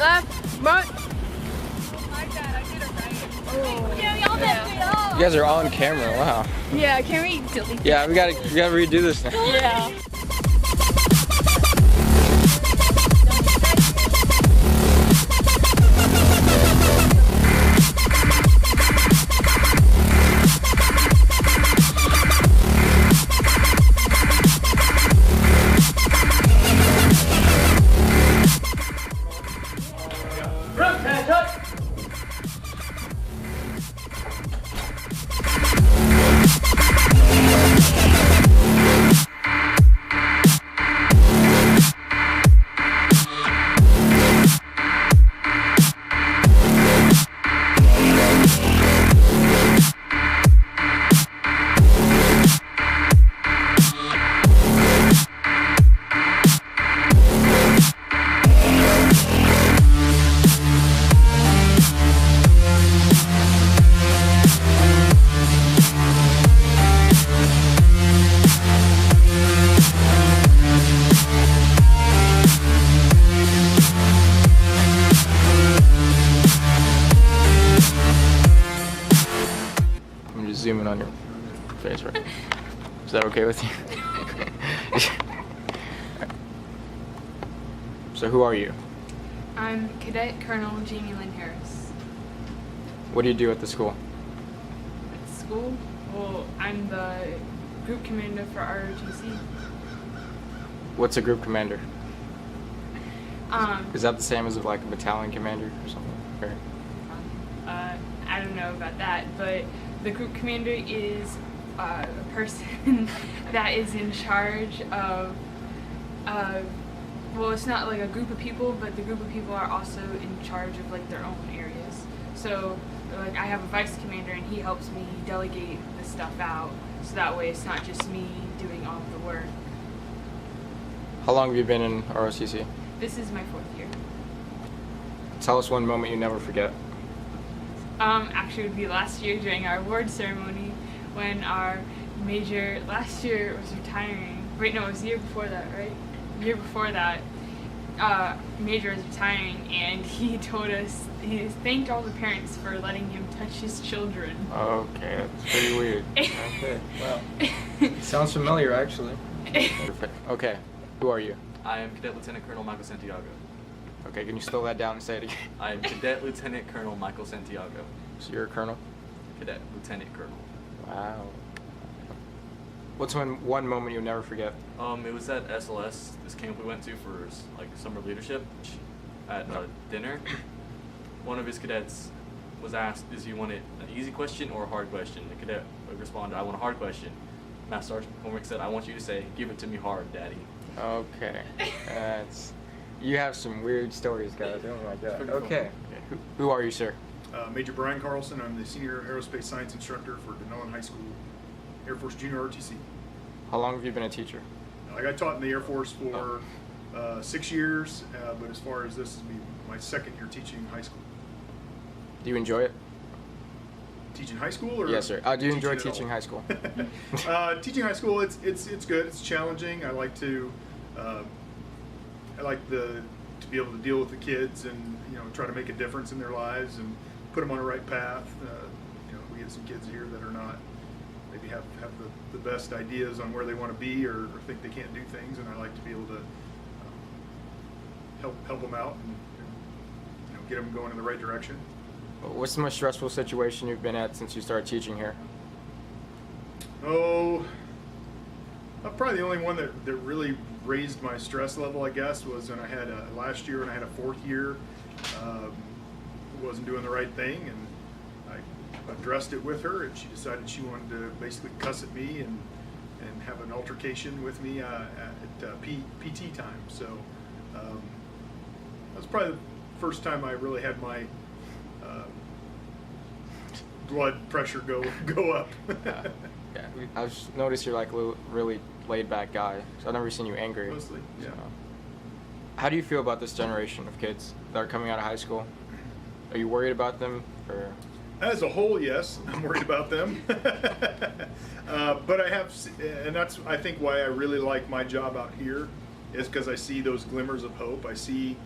left, right. My bad, I did it right. Oh. Yeah, y'all messed me up. You guys are on camera. Wow. Yeah, can we delete that? Yeah, we gotta redo this now. Yeah. Zoom in on your face, right? Is that okay with you? So who are you? I'm Cadet Colonel Jamie Lynn Harris. What do you do at the school? At school, well, I'm the group commander for ROTC. What's a group commander? Um, Is that the same as like a battalion commander or something? Or? I don't know about that, but the group commander is a person that is in charge of, well, it's not like a group of people, but the group of people are also in charge of like their own areas. So like I have a vice commander and he helps me delegate the stuff out, so that way it's not just me doing all of the work. How long have you been in ROTC? This is my 4th year. Tell us one moment you never forget. Actually it would be last year during our award ceremony when our major last year was retiring. Wait, no, it was the year before that, right? The year before that, major was retiring and he told us, he thanked all the parents for letting him touch his children. Okay, that's pretty weird. Okay, well, sounds familiar actually. Perfect. Okay, who are you? I am Cadet Lieutenant Colonel Michael Santiago. Okay, can you slow that down and say it again? I am Cadet Lieutenant Colonel Michael Santiago. So you're a colonel? Cadet Lieutenant Colonel. Wow. What's one moment you'll never forget? It was at SLS, this camp we went to for like summer leadership. At dinner, one of his cadets was asked, "Does he want it an easy question or a hard question?" The cadet responded, "I want a hard question." Master Sergeant McCormick said, "I want you to say, 'Give it to me hard, Daddy.'" Okay, that's. You have some weird stories, guys. Oh my god. Okay. Who are you, sir? Major Brian Carlson. I'm the Senior Aerospace Science Instructor for Dunnellon High School, Air Force Junior ROTC. How long have you been a teacher? I got taught in the Air Force for 6 years, but as far as this is my 2nd year teaching high school. Do you enjoy it? Teaching high school, or yes, sir. Do you enjoy teaching high school? Teaching high school, it's good. It's challenging. I like to to be able to deal with the kids and try to make a difference in their lives and put them on the right path. We get some kids here that are not maybe have the best ideas on where they want to be or think they can't do things, and I like to be able to help them out and get them going in the right direction. What's the most stressful situation you've been at since you started teaching here? Oh, probably the only one that really raised my stress level, I guess, was when I had last year when I had a 4th year. Wasn't doing the right thing, and I addressed it with her, and she decided she wanted to basically cuss at me and have an altercation with me at PT time. So that was probably the first time I really had my blood pressure go up. Yeah, I've noticed you're like a really laid back guy. So I've never seen you angry. Mostly, yeah. So. How do you feel about this generation of kids that are coming out of high school? Are you worried about them? Or? As a whole, yes, I'm worried about them. But I have, and that's I think why I really like my job out here, is because I see those glimmers of hope. I see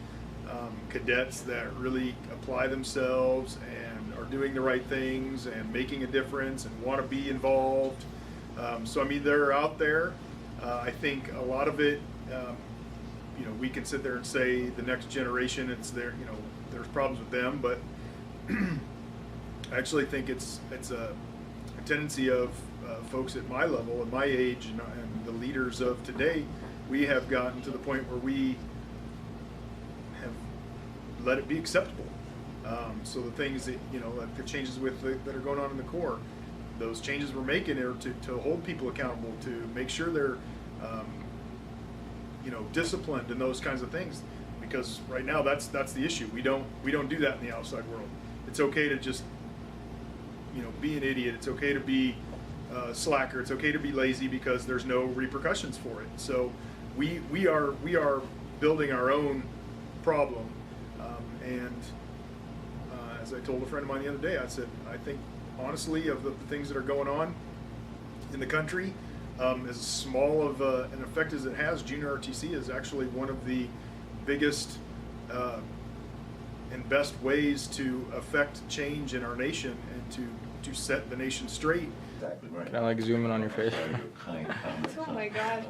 cadets that really apply themselves and are doing the right things and making a difference and want to be involved. So I mean, they're out there. I think a lot of it, you know, we can sit there and say the next generation, it's their, you know, there's problems with them, but I actually think it's a tendency of folks at my level, at my age, and the leaders of today. We have gotten to the point where we have let it be acceptable. So the things that, you know, like the changes that are going on in the Corps, those changes we're making are to hold people accountable, to make sure they're you know, disciplined and those kinds of things. Because right now that's the issue. We don't do that in the outside world. It's okay to just, you know, be an idiot. It's okay to be slacker. It's okay to be lazy because there's no repercussions for it. So we are building our own problem. And as I told a friend of mine the other day, I said, I think honestly of the things that are going on in the country, as small of an effect as it has, Junior ROTC is actually one of the biggest and best ways to affect change in our nation and to set the nation straight. Exactly right. Can I like zoom in on your face? Oh my God.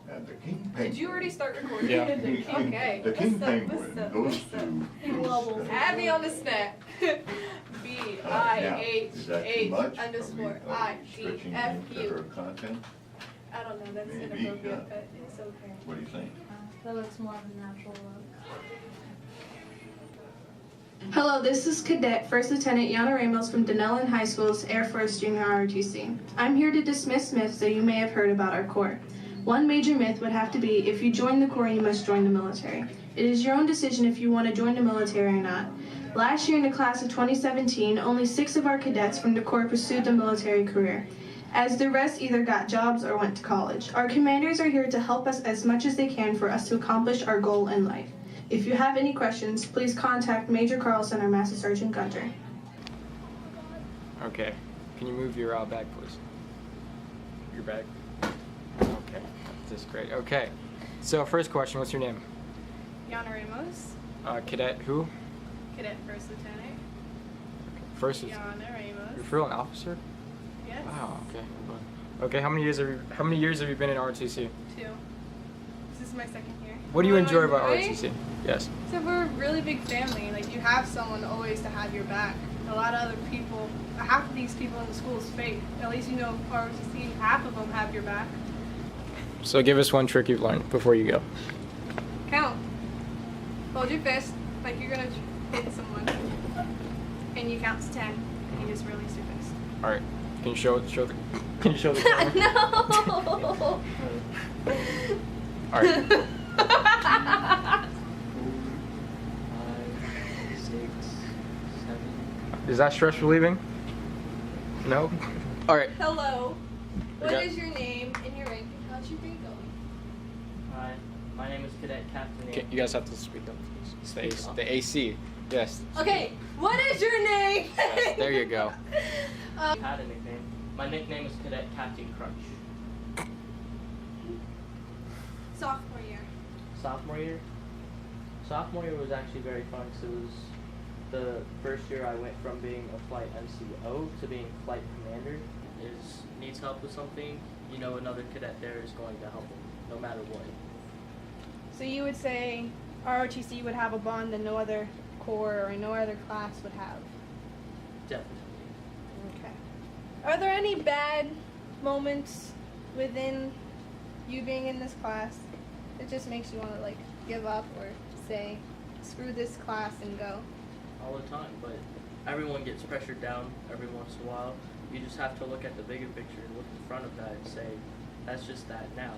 And the king Did you already start recording? Yeah. Okay. The king What's up, penguin what's goes up? to. Add me on the snap. Now, is that too much? Are we stretching into her BIH_IDFU. content? I don't know, that's Maybe, inappropriate, but it's okay. What do you think? That looks more of a natural look. Hello, this is Cadet First Lieutenant Yana Ramos from Dunnellon High School's Air Force Junior ROTC. I'm here to dismiss myths that you may have heard about our Corps. One major myth would have to be, if you join the Corps, you must join the military. It is your own decision if you want to join the military or not. Last year in the class of 2017, only 6 of our cadets from the Corps pursued the military career, as the rest either got jobs or went to college. Our commanders are here to help us as much as they can for us to accomplish our goal in life. If you have any questions, please contact Major Carlson or Master Sergeant Gunter. Okay. Can you move your bag, please? Your bag? Okay. That's great. Okay. So first question, what's your name? Yana Ramos, Cadet who? Cadet First Lieutenant. First is Yana Ramos. you're still an officer? Yes. Wow, okay. Okay, how many years have you been in ROTC? 2. This is my second year. What do you What enjoy am I about doing? ROTC? Yes. So we're a really big family. Like, you have someone always to have your back. A lot of other people, half of these people in the school is fake. At least you know ROTC, half of them have your back. So give us one trick you've learned before you go. Count. Hold your fist like you're gonna hit someone, and you count to 10, and you just release your fist. All right. Can you show the can you show the camera? No. All right. 5, 6, 7. Is that stress relieving? No? All right. Hello. What Okay. is your name and your rank, and how's your day going? Hi, my name is Cadet Captain. Okay, you guys have to speak up, please. It's Speak up. the AC. Yes. Okay. What is your name? Yes, there you go. I had a nickname. My nickname is Cadet Captain Crunch. Sophomore year. Sophomore year? Sophomore year was actually very fun because it was the first year I went from being a flight NCO to being flight commander. Needs help with something, you know another cadet there is going to help him, no matter what. So you would say ROTC would have a bond that no other corps or no other class would have. Definitely. Okay. Are there any bad moments within you being in this class that just makes you want to like give up or say, screw this class and go? All the time, but everyone gets pressured down every once in a while. You just have to look at the bigger picture and look in front of that and say, that's just that now.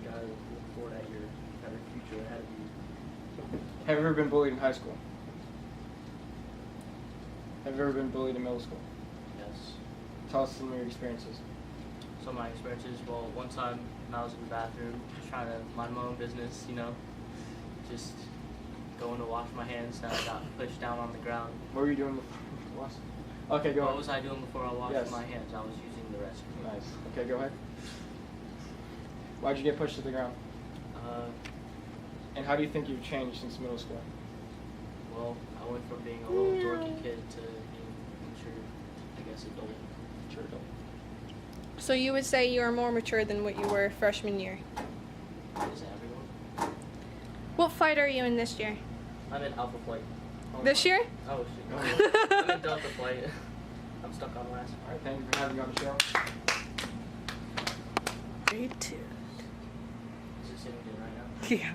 You gotta look forward at your better future ahead of you. Have you ever been bullied in high school? Have you ever been bullied in middle school? Yes. Tell us some of your experiences. So my experiences, well, one time when I was in the bathroom, just trying to mind my own business, you know, just going to wash my hands, and I got pushed down on the ground. What were you doing before? Okay, go What ahead. was I doing before I washed Yes. my hands? I was using the restroom. Nice. Okay, go ahead. Why'd you get pushed to the ground? And how do you think you've changed since middle school? Well, I went from being a little dorky kid to being mature, I guess adult, mature adult. So you would say you are more mature than what you were freshman year. Is everyone? What flight are you in this year? I'm in Alpha Flight. Oh, This year? Oh shit. I'm in Delta Flight. I'm stuck on last. All right, thank you for having me on the show. Grade 2. Is it sitting good right now? Yeah.